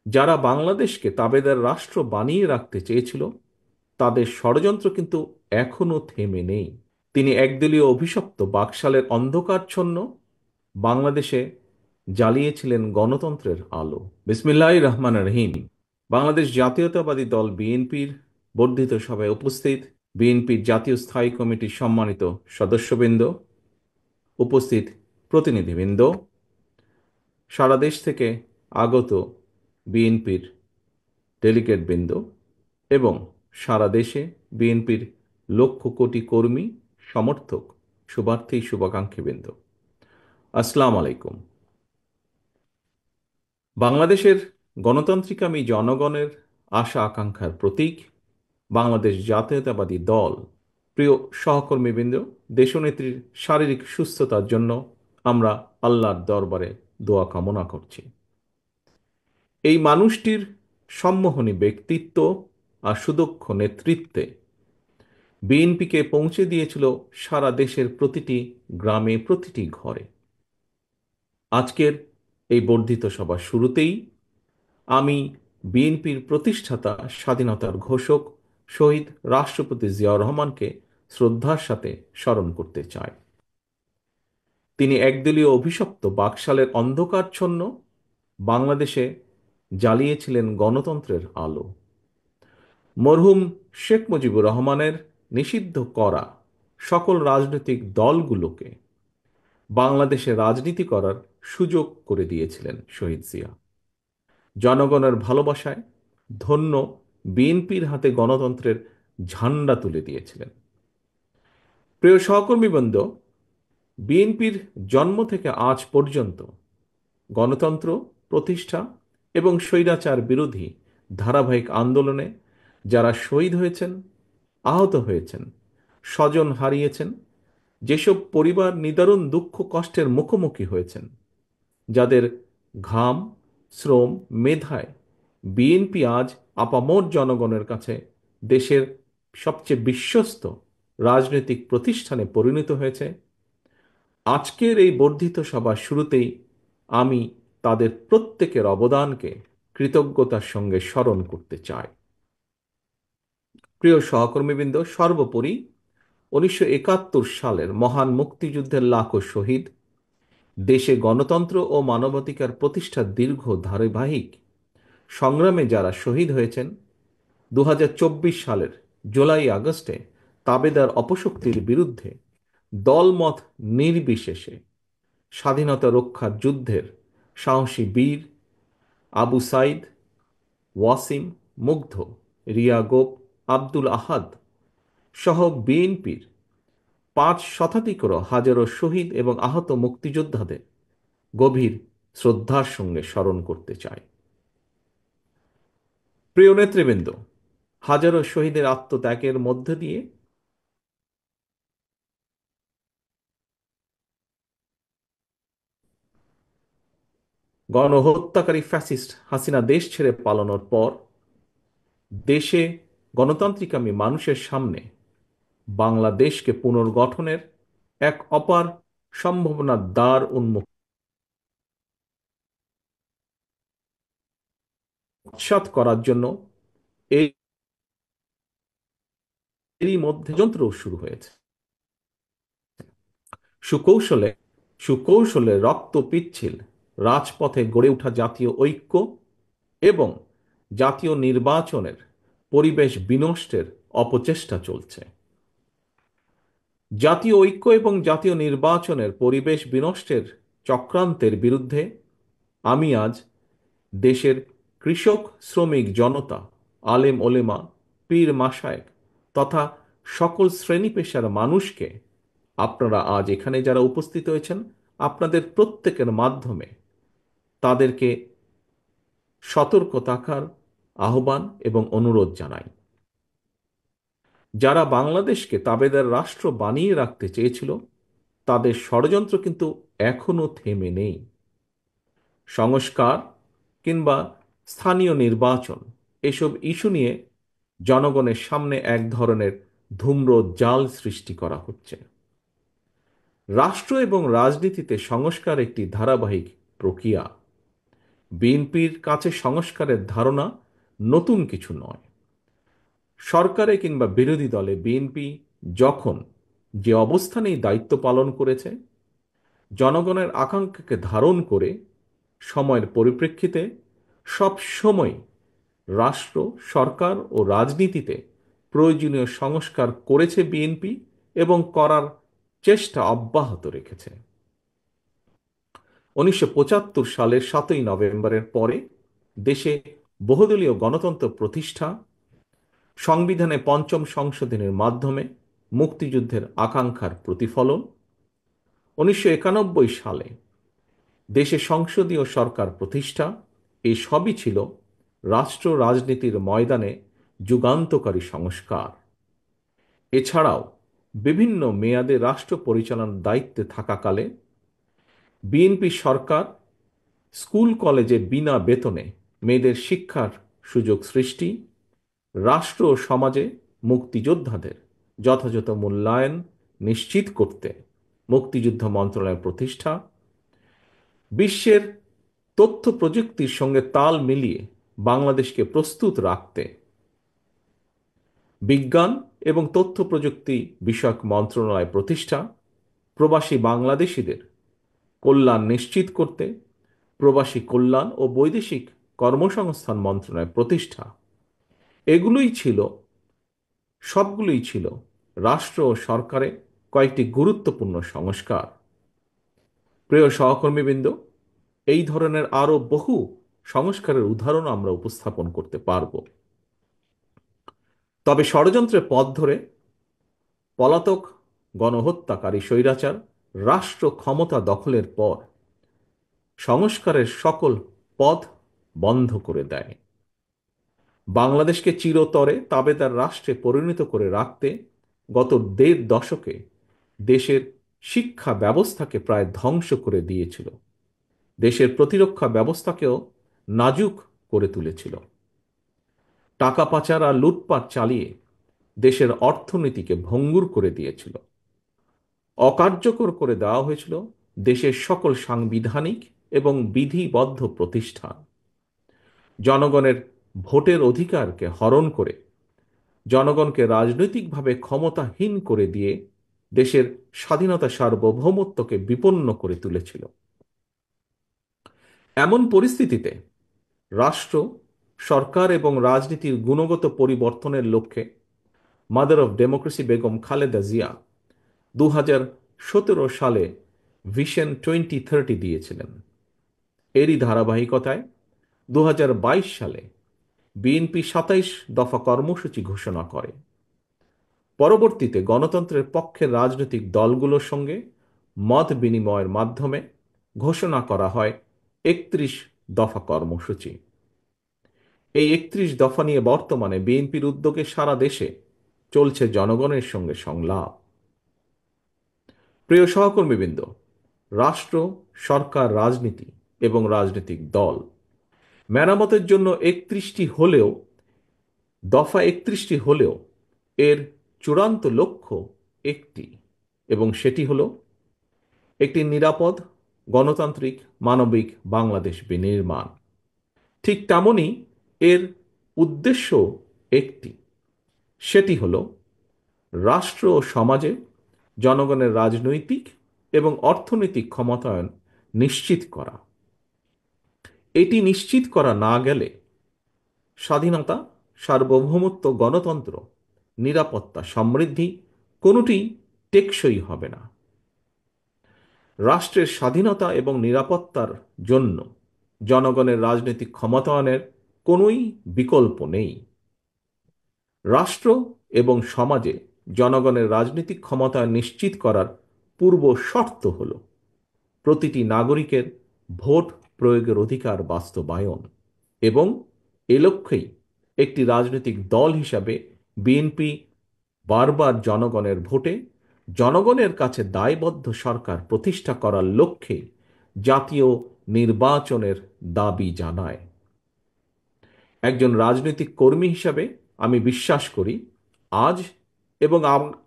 যারা বাংলাদেশকে তাবেদার রাষ্ট্র বানিয়ে রাখতে চেয়েছিল, তাদের ষড়যন্ত্র কিন্তু এখনো থেমে নেই। তিনি একদলীয় অভিশপ্ত বাকশালের অন্ধকারচ্ছন্ন বাংলাদেশে জ্বালিয়েছিলেন গণতন্ত্রের আলো। বিসমিল্লাহির রহমানির রহিম। বাংলাদেশ জাতীয়তাবাদী দল বিএনপির বর্ধিত সভায় উপস্থিত বিএনপির জাতীয় স্থায়ী কমিটির সম্মানিত সদস্যবৃন্দ, উপস্থিত প্রতিনিধিবৃন্দ, সারা দেশ থেকে আগত বিএনপির ডেলিগেটবৃন্দ এবং সারা দেশে বিএনপির লক্ষ কোটি কর্মী, সমর্থক, শুভার্থী, শুভাকাঙ্ক্ষীবৃন্দ, আসসালামু আলাইকুম। বাংলাদেশের গণতান্ত্রিকামী জনগণের আশা আকাঙ্ক্ষার প্রতীক বাংলাদেশ জাতীয়তাবাদী দল, প্রিয় সহকর্মীবৃন্দ, দেশনেত্রীর শারীরিক সুস্থতার জন্য আমরা আল্লাহর দরবারে দোয়া কামনা করছি। এই মানুষটির সম্মোহনী ব্যক্তিত্ব আর সুদক্ষ নেতৃত্বে বিএনপিকে পৌঁছে দিয়েছিল সারা দেশের প্রতিটি গ্রামে, প্রতিটি ঘরে। আজকের এই বর্ধিত সভার শুরুতেই আমি বিএনপির প্রতিষ্ঠাতা, স্বাধীনতার ঘোষক, শহীদ রাষ্ট্রপতি জিয়াউর রহমানকে শ্রদ্ধার সাথে স্মরণ করতে চাই। তিনি একদলীয় অভিশপ্ত বাকশালের অন্ধকারচ্ছন্ন বাংলাদেশে জ্বালিয়েছিলেন গণতন্ত্রের আলো। মরহুম শেখ মুজিবুর রহমানের নিষিদ্ধ করা সকল রাজনৈতিক দলগুলোকে বাংলাদেশে রাজনীতি করার সুযোগ করে দিয়েছিলেন শহীদ জিয়া। জনগণের ভালোবাসায় ধন্য বিএনপির হাতে গণতন্ত্রের ঝান্ডা তুলে দিয়েছিলেন। প্রিয় সহকর্মীবৃন্দ, বিএনপির জন্ম থেকে আজ পর্যন্ত গণতন্ত্র প্রতিষ্ঠা এবং স্বৈরাচার বিরোধী ধারাবাহিক আন্দোলনে যারা শহীদ হয়েছেন, আহত হয়েছেন, স্বজন হারিয়েছেন, যেসব পরিবার নিদারুণ দুঃখ কষ্টের মুখোমুখি হয়েছেন, যাদের ঘাম, শ্রম, মেধায় বিএনপি আজ আপামর জনগণের কাছে দেশের সবচেয়ে বিশ্বস্ত রাজনৈতিক প্রতিষ্ঠানে পরিণত হয়েছে, আজকের এই বর্ধিত সভার শুরুতেই আমি তাদের প্রত্যেকের অবদানকে কৃতজ্ঞতার সঙ্গে স্মরণ করতে চাই। প্রিয় সহকর্মীবৃন্দ, সর্বোপরি 1971 সালের মহান মুক্তিযুদ্ধের লাখো শহীদ, দেশে গণতন্ত্র ও মানবাধিকার প্রতিষ্ঠার দীর্ঘ ধারাবাহিক সংগ্রামে যারা শহীদ হয়েছেন, 2024 সালের জুলাই আগস্টে তাবেদার অপশক্তির বিরুদ্ধে দলমত নির্বিশেষে স্বাধীনতা রক্ষার যুদ্ধের সাহসী বীর আবু সাইদ, ওয়াসিম, মুগ্ধ, রিয়া গোপ, আব্দুল আহাদ সহ বিএনপির 5 শতাধিকরও হাজারো শহীদ এবং আহত মুক্তিযোদ্ধাদের গভীর শ্রদ্ধার সঙ্গে স্মরণ করতে চাই। প্রিয় নেতৃবৃন্দ, হাজারো শহীদের আত্মত্যাগের মধ্য দিয়ে গণহত্যাকারী ফ্যাসিস্ট হাসিনা দেশ ছেড়ে পালানোর পর দেশে গণতান্ত্রিকামী মানুষের সামনে বাংলাদেশকে পুনর্গঠনের এক অপার সম্ভাবনার দ্বার উৎসাত করার জন্য এরই মধ্যে যন্ত্র শুরু হয়েছে। সুকৌশলে সুকৌশলে রক্ত পিচ্ছিল রাজপথে গড়ে ওঠা জাতীয় ঐক্য এবং জাতীয় নির্বাচনের পরিবেশ বিনষ্টের অপচেষ্টা চলছে। জাতীয় ঐক্য এবং জাতীয় নির্বাচনের পরিবেশ বিনষ্টের চক্রান্তের বিরুদ্ধে আমি আজ দেশের কৃষক, শ্রমিক জনতা, আলেম ওলেমা, পীর মাশায়েখ তথা সকল শ্রেণী পেশার মানুষকে, আপনারা আজ এখানে যারা উপস্থিত হয়েছেন, আপনাদের প্রত্যেকের মাধ্যমে তাদেরকে সতর্ক থাকার আহ্বান এবং অনুরোধ জানাই। যারা বাংলাদেশকে তাবেদার রাষ্ট্র বানিয়ে রাখতে চেয়েছিল, তাদের ষড়যন্ত্র কিন্তু এখনো থেমে নেই। সংস্কার কিংবা স্থানীয় নির্বাচন, এসব ইস্যু নিয়ে জনগণের সামনে এক ধরনের ধূম্র জাল সৃষ্টি করা হচ্ছে। রাষ্ট্র এবং রাজনীতিতে সংস্কার একটি ধারাবাহিক প্রক্রিয়া। বিএনপির কাছে সংস্কারের ধারণা নতুন কিছু নয়। সরকারে কিংবা বিরোধী দলে বিএনপি যখন যে অবস্থানেই দায়িত্ব পালন করেছে, জনগণের আকাঙ্ক্ষাকে ধারণ করে সময়ের পরিপ্রেক্ষিতে সব সময় রাষ্ট্র, সরকার ও রাজনীতিতে প্রয়োজনীয় সংস্কার করেছে বিএনপি এবং করার চেষ্টা অব্যাহত রেখেছে। 1975 সালের 7ই নভেম্বরের পরে দেশে বহুদলীয় গণতন্ত্র প্রতিষ্ঠা, সংবিধানে পঞ্চম সংশোধনের মাধ্যমে মুক্তিযুদ্ধের আকাঙ্ক্ষার প্রতিফলন, 1991 সালে দেশে সংসদীয় সরকার প্রতিষ্ঠা, এই সবই ছিল রাষ্ট্র রাজনীতির ময়দানে যুগান্তকারী সংস্কার। এছাড়াও বিভিন্ন মেয়াদে রাষ্ট্র পরিচালনার দায়িত্বে থাকাকালে বিএনপি সরকার স্কুল কলেজে বিনা বেতনে মেয়েদের শিক্ষার সুযোগ সৃষ্টি, রাষ্ট্র ও সমাজে মুক্তিযোদ্ধাদের যথাযথ মূল্যায়ন নিশ্চিত করতে মুক্তিযুদ্ধ মন্ত্রণালয় প্রতিষ্ঠা, বিশ্বের তথ্য প্রযুক্তির সঙ্গে তাল মিলিয়ে বাংলাদেশকে প্রস্তুত রাখতে বিজ্ঞান এবং তথ্য প্রযুক্তি বিষয়ক মন্ত্রণালয় প্রতিষ্ঠা, প্রবাসী বাংলাদেশিদের কল্যাণ নিশ্চিত করতে প্রবাসী কল্যাণ ও বৈদেশিক কর্মসংস্থান মন্ত্রণালয় প্রতিষ্ঠা, এগুলোই ছিল সবগুলোই ছিল রাষ্ট্র ও সরকারে কয়েকটি গুরুত্বপূর্ণ সংস্কার। প্রিয় সহকর্মীবৃন্দ, এই ধরনের আরো বহু সংস্কারের উদাহরণ আমরা উপস্থাপন করতে পারব। তবে ষড়যন্ত্রের পথ ধরে পলাতক গণহত্যাকারী স্বৈরাচার রাষ্ট্র ক্ষমতা দখলের পর সংস্কারের সকল পথ বন্ধ করে দেয়। বাংলাদেশকে চিরতরে তাবেদার রাষ্ট্রে পরিণত করে রাখতে গত 1.5 দশকে দেশের শিক্ষা ব্যবস্থাকে প্রায় ধ্বংস করে দিয়েছিল, দেশের প্রতিরক্ষা ব্যবস্থাকেও নাজুক করে তুলেছিল, টাকা পাচার আর লুটপাট চালিয়ে দেশের অর্থনীতিকে ভঙ্গুর করে দিয়েছিল, অকার্যকর করে দেওয়া হয়েছিল দেশের সকল সাংবিধানিক এবং বিধিবদ্ধ প্রতিষ্ঠান, জনগণের ভোটের অধিকারকে হরণ করে জনগণকে রাজনৈতিকভাবে ক্ষমতাহীন করে দিয়ে দেশের স্বাধীনতা সার্বভৌমত্বকে বিপন্ন করে তুলেছিল। এমন পরিস্থিতিতে রাষ্ট্র, সরকার এবং রাজনীতির গুণগত পরিবর্তনের লক্ষ্যে mother of democracy Begum Khaleda Zia 2017 সালে ভিশন 2030 দিয়েছিলেন। এরই ধারাবাহিকতায় 2022 সালে বিএনপি 27 দফা কর্মসূচি ঘোষণা করে। পরবর্তীতে গণতন্ত্রের পক্ষের রাজনৈতিক দলগুলোর সঙ্গে মত বিনিময়ের মাধ্যমে ঘোষণা করা হয় 31 দফা কর্মসূচি। এই 31 দফা নিয়ে বর্তমানে বিএনপির উদ্যোগে সারা দেশে চলছে জনগণের সঙ্গে সংলাপ। প্রিয় সহকর্মীবৃন্দ, রাষ্ট্র, সরকার, রাজনীতি এবং রাজনৈতিক দল মেরামতের জন্য 31টি হলেও এর চূড়ান্ত লক্ষ্য একটি, এবং সেটি হলো একটি নিরাপদ, গণতান্ত্রিক, মানবিক বাংলাদেশ বিনির্মাণ। ঠিক তেমনি এর উদ্দেশ্য একটি, সেটি হলো রাষ্ট্র ও সমাজে জনগণের রাজনৈতিক এবং অর্থনৈতিক ক্ষমতায়ন নিশ্চিত করা। এটি নিশ্চিত করা না গেলে স্বাধীনতা, সার্বভৌমত্ব, গণতন্ত্র, নিরাপত্তা, সমৃদ্ধি কোনোটি টেকসই হবে না। রাষ্ট্রের স্বাধীনতা এবং নিরাপত্তার জন্য জনগণের রাজনৈতিক ক্ষমতায়নের কোনোই বিকল্প নেই। রাষ্ট্র এবং সমাজে জনগণের রাজনৈতিক ক্ষমতায়ন নিশ্চিত করার পূর্ব শর্ত হল প্রতিটি নাগরিকের ভোট প্রয়োগের অধিকার বাস্তবায়ন, এবং এ লক্ষ্যেই একটি রাজনৈতিক দল হিসাবে বিএনপি বারবার জনগণের ভোটে জনগণের কাছে দায়বদ্ধ সরকার প্রতিষ্ঠা করার লক্ষ্যে জাতীয় নির্বাচনের দাবি জানায়। একজন রাজনৈতিক কর্মী হিসাবে আমি বিশ্বাস করি আজ এবং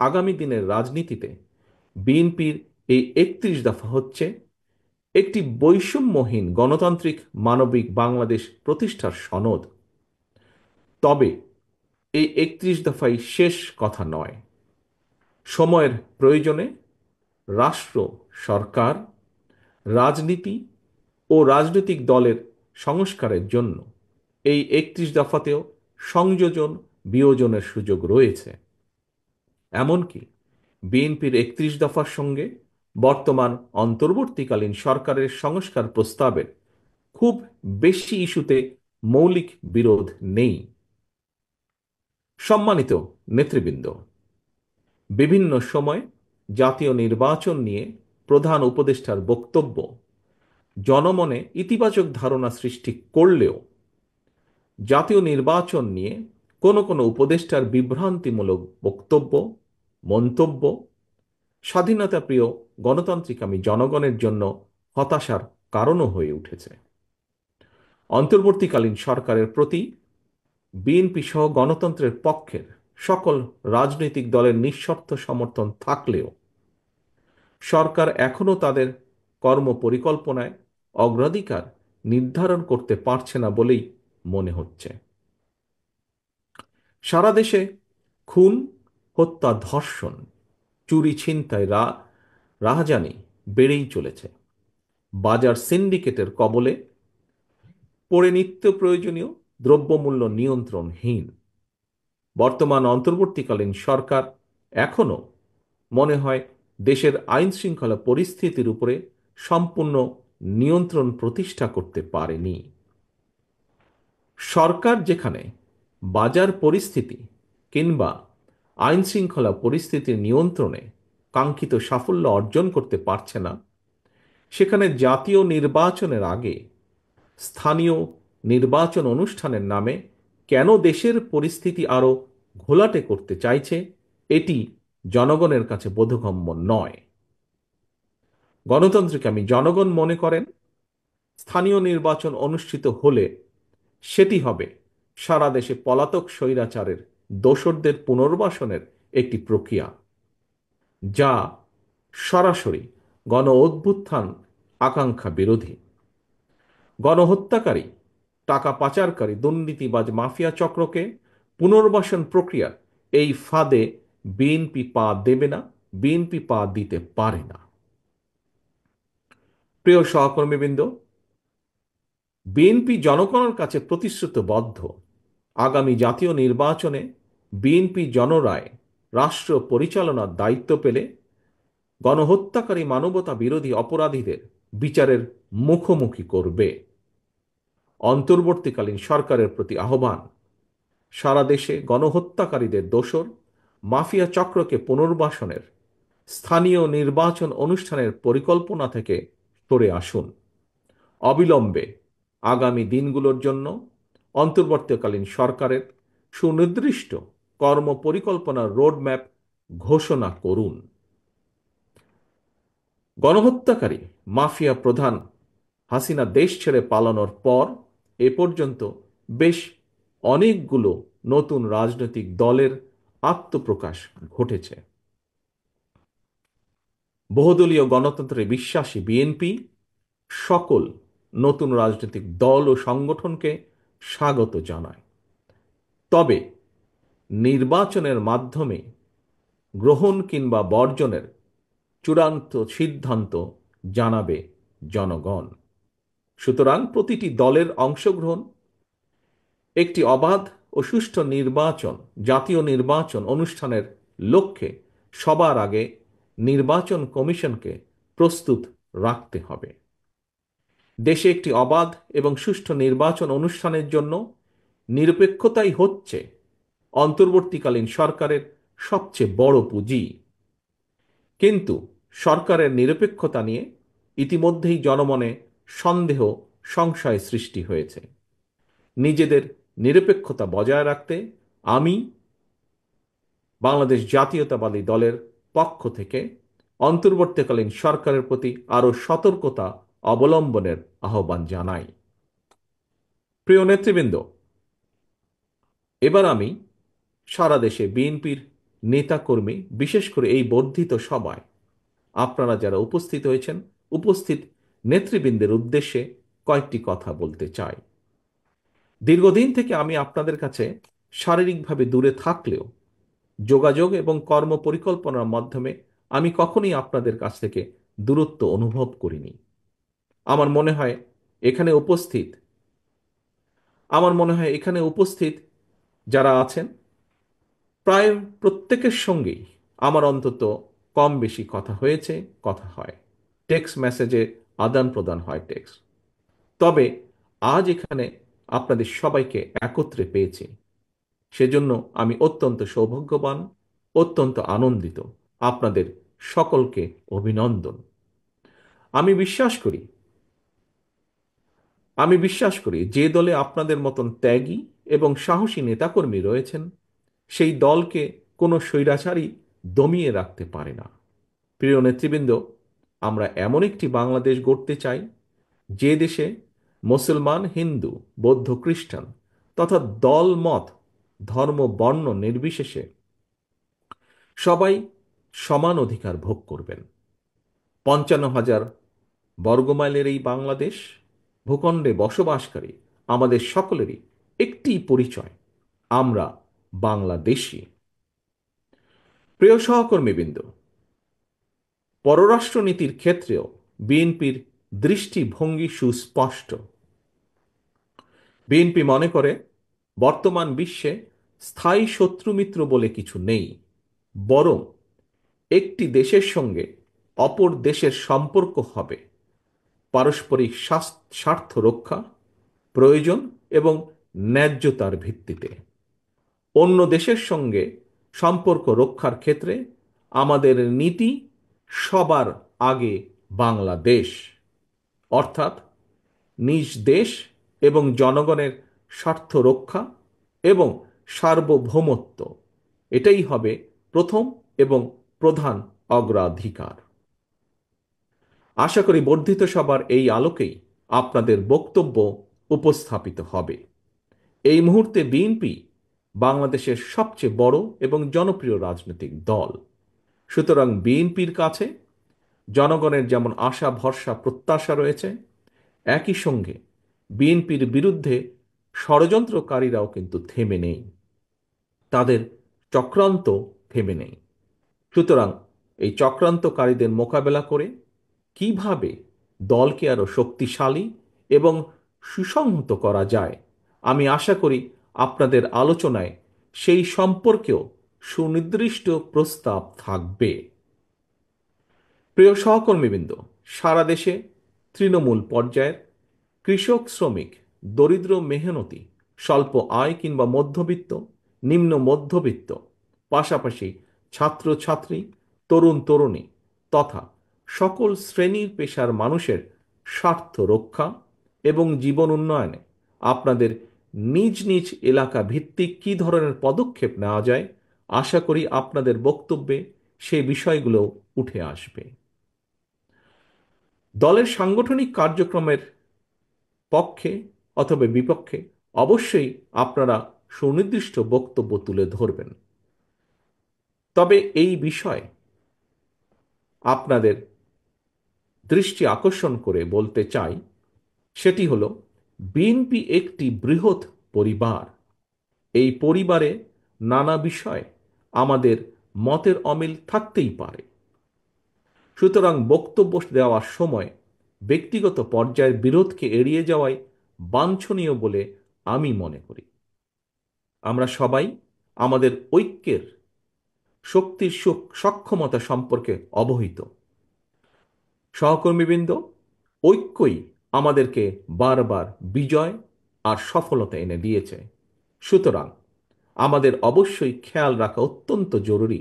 আগামী দিনের রাজনীতিতে বিএনপির এই 31 দফা হচ্ছে একটি বৈষম্যহীন গণতান্ত্রিক মানবিক বাংলাদেশ প্রতিষ্ঠার সনদ। তবে এই 31 দফাই শেষ কথা নয়। সময়ের প্রয়োজনে রাষ্ট্র, সরকার, রাজনীতি ও রাজনৈতিক দলের সংস্কারের জন্য এই 31 দফাতেও সংযোজন বিয়োজনের সুযোগ রয়েছে। এমনকি বিএনপির 31 দফার সঙ্গে বর্তমান অন্তর্বর্তীকালীন সরকারের সংস্কার প্রস্তাবের খুব বেশি ইস্যুতে মৌলিক বিরোধ নেই। সম্মানিত নেতৃবৃন্দ, বিভিন্ন সময় জাতীয় নির্বাচন নিয়ে প্রধান উপদেষ্টার বক্তব্য জনমনে ইতিবাচক ধারণা সৃষ্টি করলেও জাতীয় নির্বাচন নিয়ে কোনো কোনো উপদেষ্টার বিভ্রান্তিমূলক বক্তব্য, মন্তব্য স্বাধীনতাপ্রিয় গণতান্ত্রিকামী জনগণের জন্য হতাশার কারণও হয়ে উঠেছে। অন্তর্বর্তীকালীন সরকারের প্রতি বিএনপি সহ গণতন্ত্রের পক্ষের সকল রাজনৈতিক দলের নিঃশর্ত সমর্থন থাকলেও সরকার এখনও তাদের কর্মপরিকল্পনায় অগ্রাধিকার নির্ধারণ করতে পারছে না বলেই মনে হচ্ছে। সারা দেশে খুন, হত্যা, ধর্ষণ, চুরি, ছিনতাই, রাহাজানি বেড়েই চলেছে। বাজার সিন্ডিকেটের কবলে পড়ে নিত্য প্রয়োজনীয় দ্রব্যমূল্য নিয়ন্ত্রণহীন। বর্তমান অন্তর্বর্তীকালীন সরকার এখনও মনে হয় দেশের আইন শৃঙ্খলা পরিস্থিতির উপরে সম্পূর্ণ নিয়ন্ত্রণ প্রতিষ্ঠা করতে পারেনি। সরকার যেখানে বাজার পরিস্থিতি কিংবা আইন শৃঙ্খলা পরিস্থিতির নিয়ন্ত্রণে কাঙ্ক্ষিত সাফল্য অর্জন করতে পারছে না, সেখানে জাতীয় নির্বাচনের আগে স্থানীয় নির্বাচন অনুষ্ঠানের নামে কেন দেশের পরিস্থিতি আরও ঘোলাটে করতে চাইছে, এটি জনগণের কাছে বোধগম্য নয়। গণতান্ত্রিকামী জনগণ মনে করেন স্থানীয় নির্বাচন অনুষ্ঠিত হলে সেটি হবে সারা দেশে পলাতক স্বৈরাচারের দোসরদের পুনর্বাসনের একটি প্রক্রিয়া, যা সরাসরি গণ অভ্যুত্থান আকাঙ্ক্ষা বিরোধী। গণহত্যাকারী, টাকা পাচারকারী, দুর্নীতিবাজ মাফিয়া চক্রকে পুনর্বাসন প্রক্রিয়ার এই ফাঁদে বিএনপি পা দেবে না, বিএনপি পা দিতে পারে না। প্রিয় সহকর্মীবৃন্দ, বিএনপি জনগণের কাছে প্রতিশ্রুতিবদ্ধ আগামী জাতীয় নির্বাচনে বিএনপি জনরায় রাষ্ট্র পরিচালনার দায়িত্ব পেলে গণহত্যাকারী মানবতা বিরোধী অপরাধীদের বিচারের মুখোমুখি করবে। অন্তর্বর্তীকালীন সরকারের প্রতি আহ্বান, সারা দেশে গণহত্যাকারীদের দোসর মাফিয়া চক্রকে পুনর্বাসনের স্থানীয় নির্বাচন অনুষ্ঠানের পরিকল্পনা থেকে সরে আসুন। অবিলম্বে আগামী দিনগুলোর জন্য অন্তর্বর্তীকালীন সরকারের সুনির্দিষ্ট কর্মপরিকল্পনার রোডম্যাপ ঘোষণা করুন। গণহত্যাকারী মাফিয়া প্রধান হাসিনা দেশ ছেড়ে পালানোর পর এ পর্যন্ত বেশ অনেকগুলো নতুন রাজনৈতিক দলের আত্মপ্রকাশ ঘটেছে। বহুদলীয় গণতন্ত্রে বিশ্বাসী বিএনপি সকল নতুন রাজনৈতিক দল ও সংগঠনকে স্বাগত জানায়। তবে নির্বাচনের মাধ্যমে গ্রহণ কিংবা বর্জনের চূড়ান্ত সিদ্ধান্ত জানাবে জনগণ। সুতরাং প্রতিটি দলের অংশগ্রহণ একটি অবাধ ও সুষ্ঠু নির্বাচন, জাতীয় নির্বাচন অনুষ্ঠানের লক্ষ্যে সবার আগে নির্বাচন কমিশনকে প্রস্তুত রাখতে হবে। দেশে একটি অবাধ এবং সুষ্ঠু নির্বাচন অনুষ্ঠানের জন্য নিরপেক্ষতাই হচ্ছে অন্তর্বর্তীকালীন সরকারের সবচেয়ে বড় পুঁজি। কিন্তু সরকারের নিরপেক্ষতা নিয়ে ইতিমধ্যেই জনমনে সন্দেহ, সংশয় সৃষ্টি হয়েছে। নিজেদের নিরপেক্ষতা বজায় রাখতে আমি বাংলাদেশ জাতীয়তাবাদী দলের পক্ষ থেকে অন্তর্বর্তীকালীন সরকারের প্রতি আরও সতর্কতা অবলম্বনের আহ্বান জানাই। প্রিয় নেতৃবৃন্দ, এবার আমি সারা দেশে বিএনপির নেতাকর্মী, বিশেষ করে এই বর্ধিত সভায় আপনারা যারা উপস্থিত হয়েছেন, উপস্থিত নেতৃবৃন্দের উদ্দেশ্যে কয়েকটি কথা বলতে চাই। দীর্ঘদিন থেকে আমি আপনাদের কাছে শারীরিকভাবে দূরে থাকলেও যোগাযোগ এবং কর্ম পরিকল্পনার মাধ্যমে আমি কখনোই আপনাদের কাছ থেকে দূরত্ব অনুভব করিনি। আমার মনে হয় এখানে উপস্থিত আমার মনে হয় এখানে উপস্থিত যারা আছেন প্রায় প্রত্যেকের সঙ্গেই আমার অন্তত কম বেশি কথা হয়েছে, কথা হয়, টেক্সট মেসেজে আদান প্রদান হয় টেক্সট। তবে আজ এখানে আপনাদের সবাইকে একত্রে পেয়েছি, সেজন্য আমি অত্যন্ত সৌভাগ্যবান, অত্যন্ত আনন্দিত। আপনাদের সকলকে অভিনন্দন। আমি বিশ্বাস করি আমি বিশ্বাস করি যে দলে আপনাদের মতন ত্যাগী এবং সাহসী নেতাকর্মী রয়েছেন, সেই দলকে কোনো স্বৈরাচারী দমিয়ে রাখতে পারে না। প্রিয় নেতৃবৃন্দ, আমরা এমন একটি বাংলাদেশ গড়তে চাই যে দেশে মুসলমান, হিন্দু, বৌদ্ধ, খ্রিস্টান তথা দল মত, ধর্ম, বর্ণ নির্বিশেষে সবাই সমান অধিকার ভোগ করবেন। ৫৫,০০০ বর্গমাইলের এই বাংলাদেশ ভূখণ্ডে বসবাসকারী আমাদের সকলেরই একটি পরিচয়: আমরা বাংলাদেশী। প্রিয় সহকর্মীবৃন্দ, পররাষ্ট্রনীতির ক্ষেত্রেও বিএনপির দৃষ্টিভঙ্গি সুস্পষ্ট। বিএনপি মনে করে বর্তমান বিশ্বে স্থায়ী শত্রুমিত্র বলে কিছু নেই, বরং একটি দেশের সঙ্গে অপর দেশের সম্পর্ক হবে পারস্পরিক স্বার্থ রক্ষা, প্রয়োজন এবং ন্যায্যতার ভিত্তিতে। অন্য দেশের সঙ্গে সম্পর্ক রক্ষার ক্ষেত্রে আমাদের নীতি সবার আগে বাংলাদেশ, অর্থাৎ নিজ দেশ এবং জনগণের স্বার্থ রক্ষা এবং সার্বভৌমত্ব, এটাই হবে প্রথম এবং প্রধান অগ্রাধিকার। আশা করি বর্ধিত সভার এই আলোকেই আপনাদের বক্তব্য উপস্থাপিত হবে। এই মুহূর্তে বিএনপি বাংলাদেশের সবচেয়ে বড় এবং জনপ্রিয় রাজনৈতিক দল। সুতরাং বিএনপির কাছে জনগণের যেমন আশা, ভরসা, প্রত্যাশা রয়েছে, একই সঙ্গে বিএনপির বিরুদ্ধে ষড়যন্ত্রকারীরাও কিন্তু থেমে নেই, তাদের চক্রান্ত থেমে নেই। সুতরাং এই চক্রান্তকারীদের মোকাবেলা করে কিভাবে দলকে আরো শক্তিশালী এবং সুসংহত করা যায়, আমি আশা করি আপনাদের আলোচনায় সেই সম্পর্কেও সুনির্দিষ্ট প্রস্তাব থাকবে। প্রিয় সহকর্মীবৃন্দ, সারা দেশে তৃণমূল পর্যায়ের কৃষক, শ্রমিক, দরিদ্র, মেহনতি, স্বল্প আয় কিংবা মধ্যবিত্ত, নিম্ন মধ্যবিত্ত, পাশাপাশি ছাত্রছাত্রী, তরুণ তরুণী তথা সকল শ্রেণীর পেশার মানুষের স্বার্থ রক্ষা এবং জীবন উন্নয়নে আপনাদের নিজ নিজ এলাকা ভিত্তিক কী ধরনের পদক্ষেপ নেওয়া যায়, আশা করি আপনাদের বক্তব্যে সেই বিষয়গুলো উঠে আসবে। দলের সাংগঠনিক কার্যক্রমের পক্ষে অথবা বিপক্ষে অবশ্যই আপনারা সুনির্দিষ্ট বক্তব্য তুলে ধরবেন। তবে এই বিষয়ে আপনাদের দৃষ্টি আকর্ষণ করে বলতে চাই, সেটি হলো বিএনপি একটি বৃহৎ পরিবার। এই পরিবারে নানা বিষয়ে আমাদের মতের অমিল থাকতেই পারে। সুতরাং বক্তব্য দেওয়ার সময় ব্যক্তিগত পর্যায়ের বিরোধকে এড়িয়ে যাওয়াই বাঞ্ছনীয় বলে আমি মনে করি। আমরা সবাই আমাদের ঐক্যের শক্তির সক্ষমতা সম্পর্কে অবহিত। সহকর্মীবৃন্দ, ঐক্যই আমাদেরকে বারবার বিজয় আর সফলতা এনে দিয়েছে। সুতরাং আমাদের অবশ্যই খেয়াল রাখা অত্যন্ত জরুরি,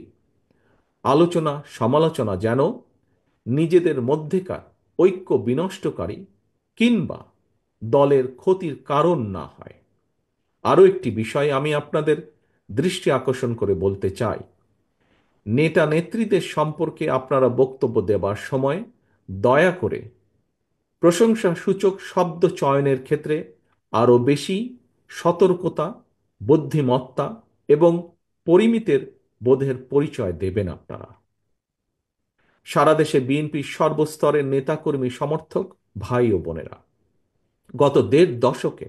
আলোচনা সমালোচনা যেন নিজেদের মধ্যেকার ঐক্য বিনষ্টকারী কিংবা দলের ক্ষতির কারণ না হয়। আরও একটি বিষয় আমি আপনাদের দৃষ্টি আকর্ষণ করে বলতে চাই, নেতা নেত্রীদের সম্পর্কে আপনারা বক্তব্য দেবার সময় দয়া করে প্রশংসাসূচক শব্দ চয়নের ক্ষেত্রে আরও বেশি সতর্কতা, বুদ্ধিমত্তা এবং পরিমিতের বোধের পরিচয় দেবেন আপনারা। সারা দেশে বিএনপির সর্বস্তরের নেতাকর্মী, সমর্থক ভাই ও বোনেরা, গত দেড় দশকে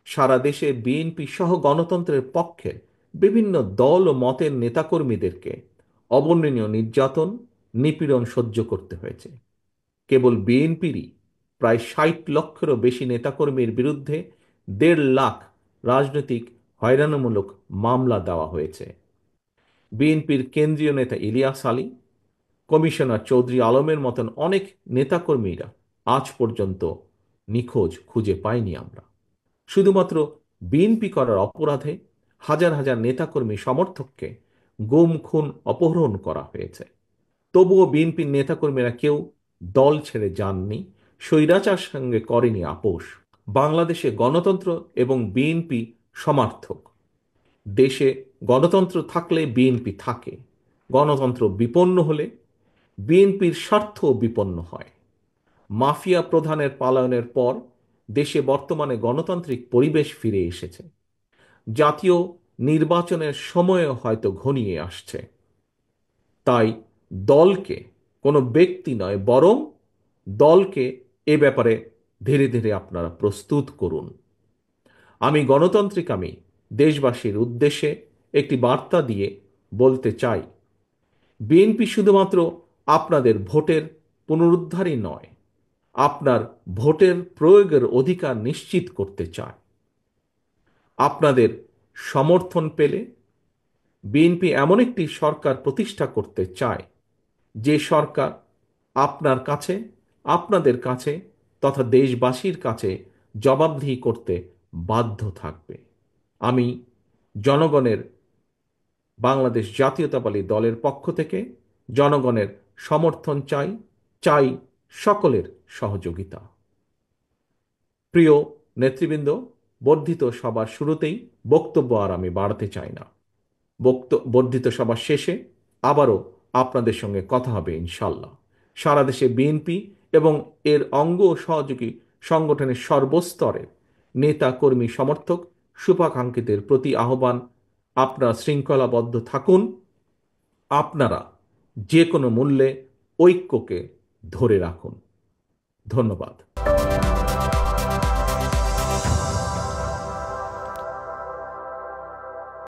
সারা দেশে বিএনপি সহ গণতন্ত্রের পক্ষে বিভিন্ন দল ও মতের নেতাকর্মীদেরকে অবর্ণনীয় নির্যাতন, নিপীড়ন সহ্য করতে হয়েছে। কেবল বিএনপিরই প্রায় 60 লক্ষেরও বেশি নেতাকর্মীর বিরুদ্ধে 1.5 লাখ রাজনৈতিক হয়রানিমূলক মামলা দেওয়া হয়েছে। বিএনপির কেন্দ্রীয় নেতা ইলিয়াস আলী, কমিশনার চৌধুরী আলমের মতন অনেক নেতাকর্মীরা আজ পর্যন্ত নিখোঁজ, খুঁজে পাইনি আমরা। শুধুমাত্র বিএনপি করার অপরাধে হাজার হাজার নেতাকর্মী সমর্থককে গুম, খুন, অপহরণ করা হয়েছে। তবুও বিএনপির নেতাকর্মীরা কেউ দল ছেড়ে যাননি, স্বৈরাচার সঙ্গে করেনি আপোষ। বাংলাদেশে গণতন্ত্র এবং বিএনপি সমার্থক। দেশে গণতন্ত্র থাকলে বিএনপি থাকে, গণতন্ত্র বিপন্ন হলে বিএনপির স্বার্থও বিপন্ন হয়। মাফিয়া প্রধানের পলায়নের পর দেশে বর্তমানে গণতান্ত্রিক পরিবেশ ফিরে এসেছে। জাতীয় নির্বাচনের সময়ও হয়তো ঘনিয়ে আসছে। তাই দলকে, কোনো ব্যক্তি নয় বরং দলকে এ ব্যাপারে ধীরে ধীরে আপনারা প্রস্তুত করুন। আমি দেশবাসীর উদ্দেশ্যে একটি বার্তা দিয়ে বলতে চাই, বিএনপি শুধুমাত্র আপনাদের ভোটের পুনরুদ্ধারই নয়, আপনার ভোটের প্রয়োগের অধিকার নিশ্চিত করতে চায়। আপনাদের সমর্থন পেলে বিএনপি এমন একটি সরকার প্রতিষ্ঠা করতে চায় যে সরকার আপনার কাছে, আপনাদের কাছে তথা দেশবাসীর কাছে জবাবদিহি করতে বাধ্য থাকবে। আমি জনগণের বাংলাদেশ জাতীয়তাবাদী দলের পক্ষ থেকে জনগণের সমর্থন চাই, চাই সকলের সহযোগিতা। প্রিয় নেতৃবৃন্দ, বর্ধিত সভার শুরুতেই বক্তব্য আর আমি বাড়াতে চাই না। বর্ধিত সভার শেষে আবারও আপনাদের সঙ্গে কথা হবে ইনশাল্লাহ। সারা দেশে বিএনপি এবং এর অঙ্গ ও সহযোগী সংগঠনের সর্বস্তরের নেতা, কর্মী, সমর্থক, শুভাকাঙ্ক্ষীদের প্রতি আহ্বান, আপনারা শৃঙ্খলাবদ্ধ থাকুন। আপনারা যে কোনো মূল্যে ঐক্যকে ধরে রাখুন। ধন্যবাদ।